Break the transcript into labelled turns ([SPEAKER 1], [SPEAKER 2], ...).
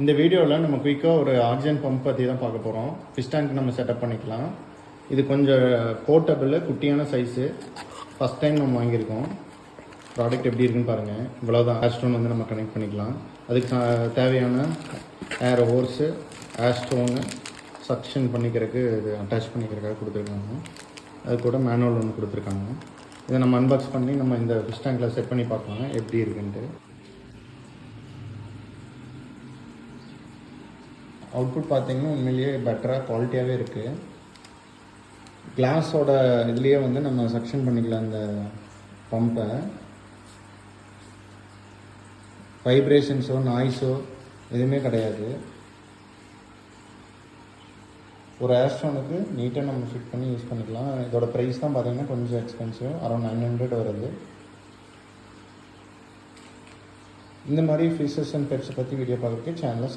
[SPEAKER 1] இந்த வீடியோவில் நம்ம குயிக்காக ஒரு ஆக்சிஜன் பம்ப் பற்றி தான் பார்க்க போகிறோம். ஃபிஷ் டேங்க் நம்ம செட்டப் பண்ணிக்கலாம். இது கொஞ்சம் போர்ட்டபிள் குட்டியான சைஸு. ஃபஸ்ட் டைம் நம்ம வாங்கியிருக்கோம். ப்ராடக்ட் எப்படி இருக்குன்னு பாருங்கள். இவ்வளோதான். ஏர்ஸ்டோன் வந்து நம்ம கனெக்ட் பண்ணிக்கலாம். அதுக்கு தேவையான ஏர் ஹோர்ஸு, ஏர்ஸ்டோனு சக்ஷன் பண்ணிக்கிறதுக்கு இது அட்டாச் பண்ணிக்கிறதுக்காக கொடுத்துருக்காங்க. அது கூட மேனுவல் ஒன்று கொடுத்துருக்காங்க. இதை நம்ம அன்பாக்ஸ் பண்ணி நம்ம இந்த ஃபிஷ் டேங்கில் செட் பண்ணி பார்க்கலாம் எப்படி இருக்குன்ட்டு. அவுட்புட் பார்த்தீங்கன்னா உண்மையிலேயே பெட்டராக குவாலிட்டியாகவே இருக்குது. கிளாஸோட இதுலேயே வந்து நம்ம சக்ஷன் பண்ணிக்கலாம் இந்த பம்பை. வைப்ரேஷன்ஸோ நாய்ஸோ எதுவுமே கிடையாது. ஒரு ஏர்ஸ்டோனுக்கு நீட்டாக நம்ம ஃபிட் பண்ணி யூஸ் பண்ணிக்கலாம். இதோட ப்ரைஸ் தான் பார்த்தீங்கன்னா கொஞ்சம் எக்ஸ்பென்சிவ், அரௌண்ட் 900 வருது. இந்த மாதிரி ஃபிஷஸ் அண்ட் பெட்ஸை பற்றி வீடியோ பார்க்குறதுக்கு சேனலை